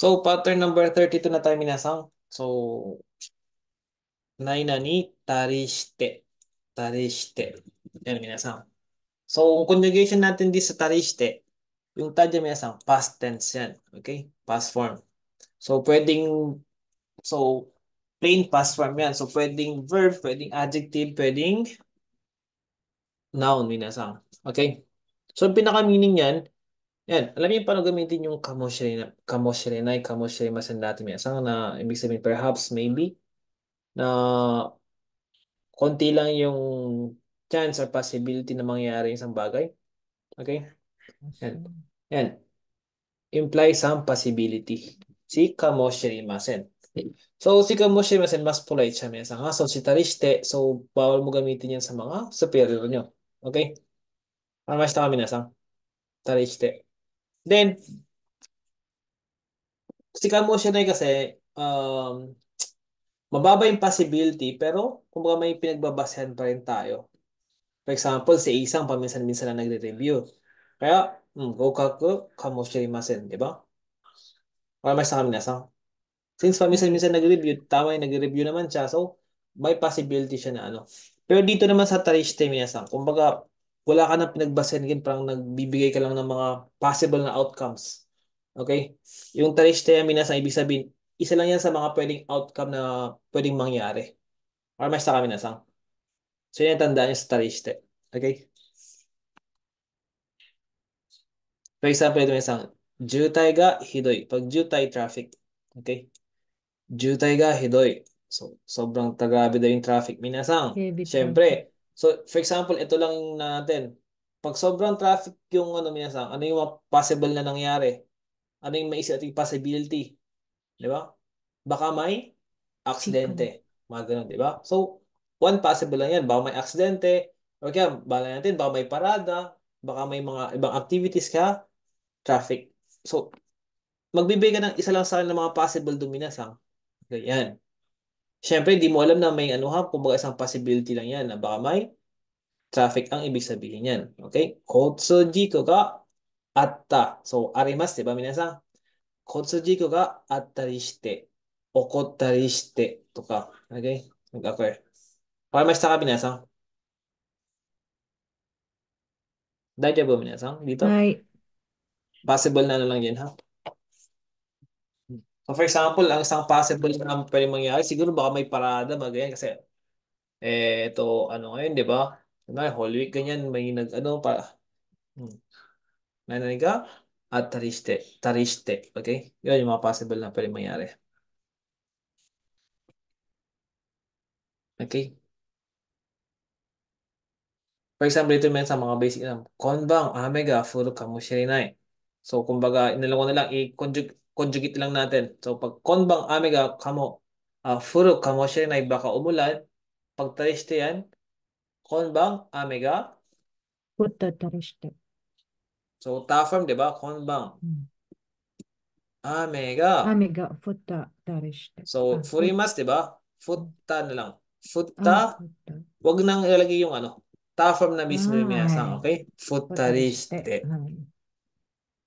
So, pattern number 32 na tayo, minasang. So, naina ni tarishite. Tarishite. Yan, minasang. So, ang conjugation natin di sa tarishite, yung tadya, minasang, past tense yan. Okay? Past form. So, so, plain past form yan. So, pwedeng verb, pwedeng adjective, pwedeng noun, minasang. Okay? So, ang pinaka-meaning yan, yan, alam niyo paano gamitin yung kamoshirenai, kamoshiremasen dati, minasang, na ibig sabihin, perhaps, maybe, na konti lang yung chance or possibility na mangyari isang bagay. Okay? Yan. Yan. Implies some possibility. Si kamoshirimasen. So, si kamoshirimasen, mas polite siya, minsan. Ha? So, si tarishite, so, bawal mo gamitin yan sa mga superior nyo. Okay? Paramasta kami minsan. Tarishite. Then, si kamoshiremai kasi, mababa yung possibility, pero kumbaga may pinagbabasehan pa rin tayo. For example, si isang paminsan-minsan na nagre-review. Kaya, gokaku kamoshirimasen, di ba? Para mas sa kami nasa. Since paminsan-minsan nag-review, tama yung nag-review naman siya, so may possibility siya na ano. Pero dito naman sa Tarishite Minasan, kumbaga, wala ka nang pinagbasehan, parang nagbibigay ka lang ng mga possible na outcomes. Okay? Yung Tarishite Minasan, ibig sabihin, isa lang yan sa mga pwedeng outcome na pwedeng mangyari. Para mas sa kami nasa. So, yun yung tandaan niyo sa Tarishite. Okay? For example, ito may isang, Jutai ga hidoi. Pag Jutai, traffic. Okay? Jutai ga hidoi. So, sobrang tagabi daw yung traffic. Minasang, Heavy traffic. syempre. So, for example, ito lang natin. Pag sobrang traffic yung ano, minasang, ano yung mga possible na nangyari? Ano yung maisip at yung possibility? Di ba? Baka may Chika. aksidente. Mga ganun, di ba? So, one possible lang yan. Baka may aksidente. O kaya, bala natin, baka may parada. Baka may mga ibang activities ka. Traffic. So, magbibigay ka ng isa lang sa akin ng mga possible dominasang. Ganyan. Siyempre, di mo alam na may ano ha, kumbaga isang possibility lang yan na baka may traffic ang ibig sabihin yan. Okay? Kotsujiku ga atta. So, arimas, di ba, minasang? Kotsujiku ga attari shite, okottari shite, to ka. Okay? Nag-occur. Paramasta ka, minasang? Daijoubu, minasang? Dito? Hi. Possible na lang yan, ha? So, for example, ang isang possible na pwede mangyari, siguro baka may parada, magayon, kasi ito, ano ngayon, di ba? Whole week, ganyan, may nag-ano pa. Hmm. Nanay ka at tariste. Tariste. Okay? Yun yung mga possible na pwede mangyari. Okay? For example, ito yung sa mga basic na, konbang ame ga furu kamoshirinae. So, kumbaga, inalaw na lang, i-conjugate lang natin. So, pag konbang ame ga furu kamoshirinae, baka umulan. Pag tariste yan, konbang ame ga, Putta tarishite. so, ta-form, di ba? Konbang ame ga. Ame ga futta tarishite. So, Ah, furimas, di ba? Futta na lang. Futta, futta. wag nang ilalagay yung ano. Ta-form na mismo yung minasang, Ay. okay? Futarishite. Futariste.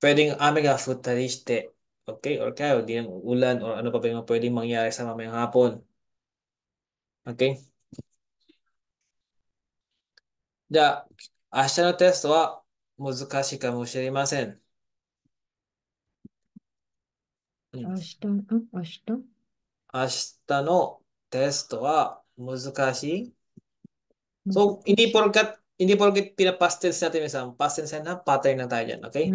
Pwedeng amiga futariste. Okay? Or kaya, di ng ulan or ano pa ba yung pwedeng mangyari sa mamayang hapon. Okay? じゃあ、明日のテストは難しいかもしれません。うん。明日 明日のテストは難しい。So, hindi 難しい。porkat hindi porket pinapast tense natin isang past tense na pattern na tayo dyan, okay?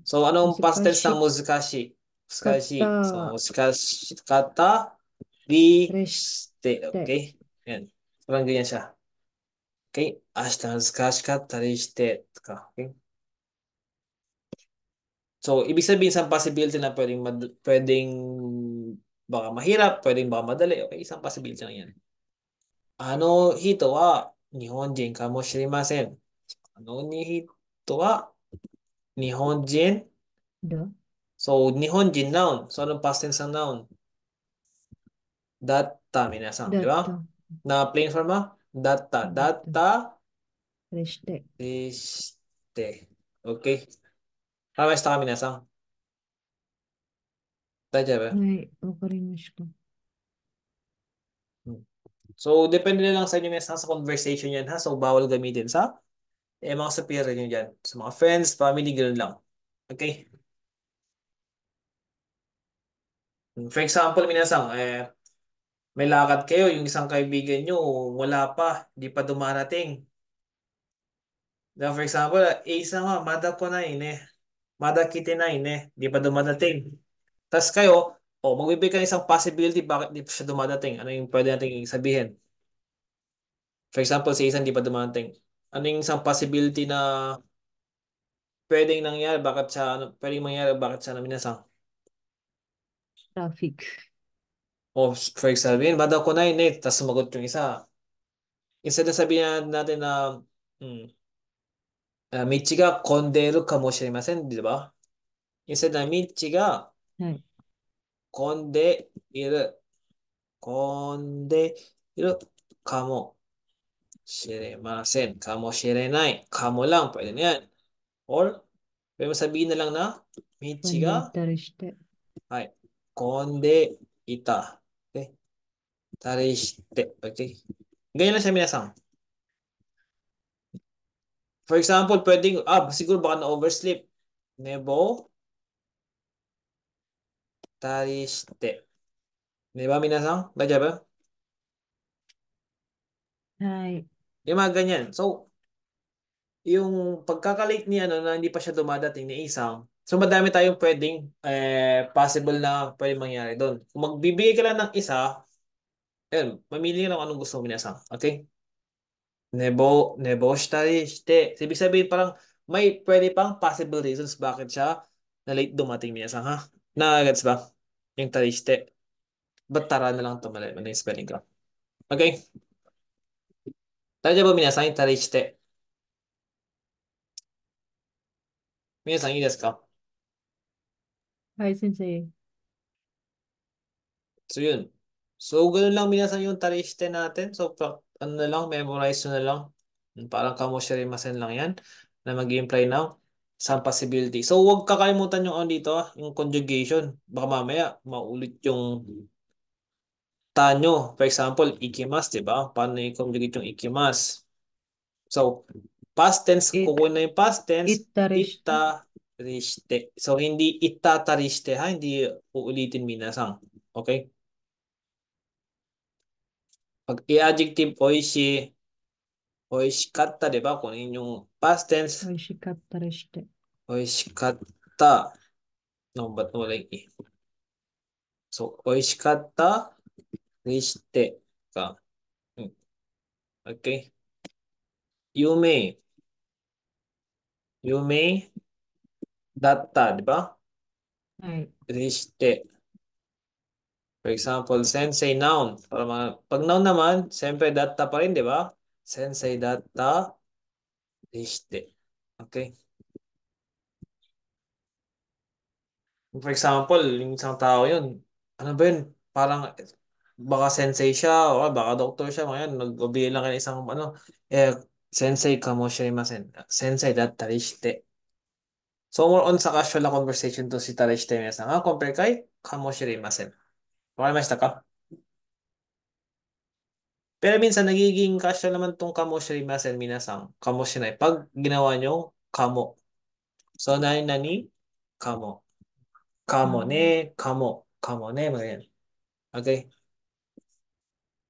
So, anong past tense ng 難し muzukashi? かっ Muzukashi. So, た muzukashi kata ri でし shite, て。okay? Yan. Parang ganyan siya. Okay? Ashita muzukashi katta ri shite. Okay? So, ibig sabihin sa possibility na pwedeng baka mahirap, pwedeng baka madali. Okay? Isang possibility lang yan. Ano hito wa Nihonjin kamoshirimasen. Ano ni hito wa Nihonjin. だ So, Nihonjin noun. So, anong past tense ng noun? Datta, minasan. Di だっ ba? た Na plain form ba? Datta. だった Datta でして。rishite. Okay? Kamesta ka, minasan? Tadya ba?はい、わかりました。Hmm. So, depende na lang sa inyo sa conversation yan ha. So, bawal gamitin sa mga superior nyo dyan. Sa mga friends, family, ganoon lang. Okay? For example, minasang, may lakad kayo, yung isang kaibigan nyo, wala pa, di pa dumarating. Na for example, isa nga, mada ko na eh. Mada kiti na di pa dumadating. Tapos kayo, magbibigay ka ng isang possibility bakit di pa siya dumadating. Ano yung pwede nating sabihin? For example, si isang di pa dumadating. Ano yung isang possibility na pwedeng nangyari, bakit siya, ano, pwedeng mangyari, bakit siya naminasang? Traffic. O, for example, mada ko na tapos sumagot yung isa. Instead na sabihin natin na, hmm, 道が混んでいるかもしれません, di ba? Instead na 道がはい。混んでいる、混んでいるかもしれません. かもしれない。かもlang, pwede na yan. Or, pwede mo sabihin na lang na, 道混んでいが、たりして。はい、混んでいた。Okay? たりして。Okay? Ganyan lang siya, minasan. For example, pwedeng, siguro baka na-oversleep. Nebo, たりして。Di ba, minasan? Badya ba? はい。Yung mga ganyan. So, yung pagkakalate ni ano na hindi pa siya dumadating ni isang, so madami tayong pwedeng possible na pwedeng mangyari doon. Kung magbibigay ka lang ng isa, ayun, mamili ka lang anong gusto mo minasang. Okay? Nebo shitari shite. So, ibig sabihin parang may pwede pang possible reasons bakit siya na late dumating minasang ha. Na-gets ba? Yung tariste. Ba't tara na lang ito mali? Ano yung spelling ko? Okay? Tayo ba minasang yung tariste? Minasang yung desu ka? はい、先生。So, yun. So, ganun lang minsan yung tariste natin. So, ano na lang, memorize nyo na lang. Parang kamoshirimasen lang yan na mag-imply ng some possibility. So, huwag kakalimutan yung ano dito, yung conjugation. Baka mamaya, maulit yung tanyo. For example, ikimas, di ba? Paano i-conjugate yung ikimas? So, past tense, い、kukunin na yung past tense, 行ったりして。ita riste. So, hindi itatariste ha, hindi uulitin minasang. Okay? Pag i-adjective oishi, oishikatta, di ba? Kung yun yung past tense, 美味しかったりして。oishikatta. No, ba't wala yung i? So, oishikatta, rishite ka. Hmm. Okay. Yume, yume, datta, di ba? はい。Rishite. For example, sensei noun. Pag noun naman, siyempre datta pa rin, di ba? Sensei datta, rishite. Okay. For example, yung isang tao yun, ano ba yun? Parang baka sensei siya o baka doktor siya. Ngayon, nag-obey lang kayo ng isang sensei kamoshirimasen. Sensei dattari shite. So, more on sa casual na conversation to si Tarishite Mesa. Compare kay kamoshirimasen. Makamasta ka? Pero minsan, nagiging casual naman tong kamoshirimasen minasang. Kamoshirinai. Pag ginawa nyo, kamo. So, nani, kamo. Kamo ne, kamo. Kamo ne, mga yan. Okay?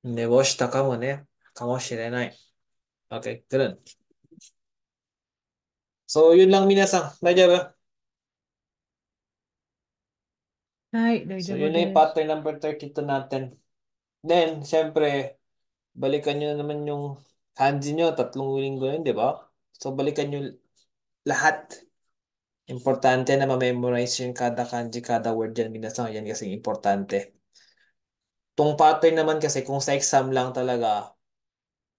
寝坊したかもね。かもしれない。Okay, ganun. So, yun lang minasan. Daijaba. はい、大 So, 丈夫 yun na yung です。pattern number 32 natin. Then, syempre, balikan nyo naman yung kanji nyo. 3 linggo yun, di ba? So, balikan nyo lahat. Importante na ma-memorize yung kada kanji, kada word dyan. Minasan, yan kasi importante. Tong pattern naman kasi, kung sa exam lang talaga,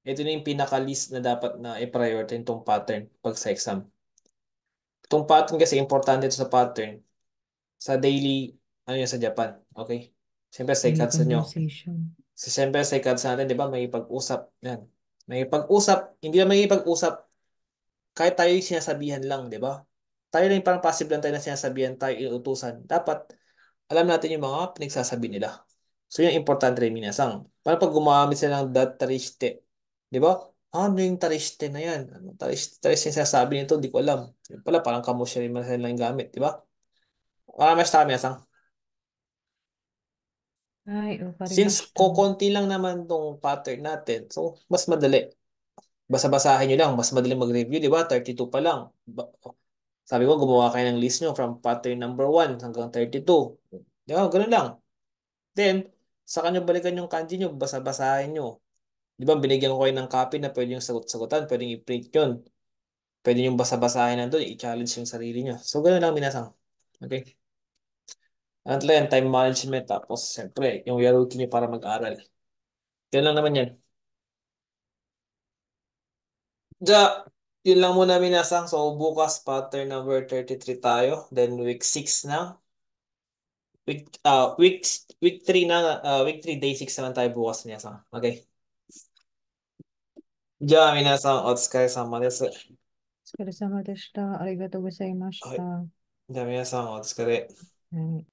ito na yung pinaka-list na dapat na i-priority itong pattern pag sa exam. Itong pattern kasi importante ito sa pattern sa daily, ano yun sa Japan. Okay? Siyempre, sa Daily ikat sa nyo. conversation. Siyempre, sa ikat sa natin, di ba, may pag-usap. Yan. May pag-usap, hindi na may pag-usap, kahit tayo yung sinasabihan lang, di ba? Tayo lang parang passive lang tayo na sinasabihan tayo iutusan. Dapat, alam natin yung mga pinagsasabi nila. So, yung importante rin minasang. Paano pag gumamit sila ng that tariste? Di ba? Ano yung tariste na yan? Ano, tariste yung sinasabi nito? Di ko alam. Yun pala, parang kamusya rin man sila yung gamit. Di ba? Marami sa minasang. はい、わかりま Since した。kokonti lang naman tong pattern natin, so mas madali. Basa-basahin nyo lang, mas madali mag-review, di ba? 32 pa lang. Sabi ko, gumawa kayo ng list nyo from pattern number 1 hanggang 32. Di ba? Ganun lang. Then, sa kanyo balikan yung kanji nyo, basa-basahin nyo. Di ba, binigyan ko kayo ng copy na pwede yung sagot-sagutan, pwede yung i-print yun. Pwede yung basa-basahin nandun, i-challenge yung sarili nyo. So, ganun lang, minasang. Okay? Ano talaga yan, time management. Tapos, siyempre, yung yaruki nyo para mag-aral. Ganun lang naman yan. Ja, yun lang muna minasang. So, bukas pattern number 33 tayo. Then week 6 na. Week 3 na, week 3 day 6 naman tayo bukas minasang. Okay. Ja, minasang, otsukaresama desu. お疲れ様でした。ありがとうございましはい。た。はじゃあ皆さんお疲れ。い。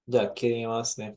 じゃあ切りますね。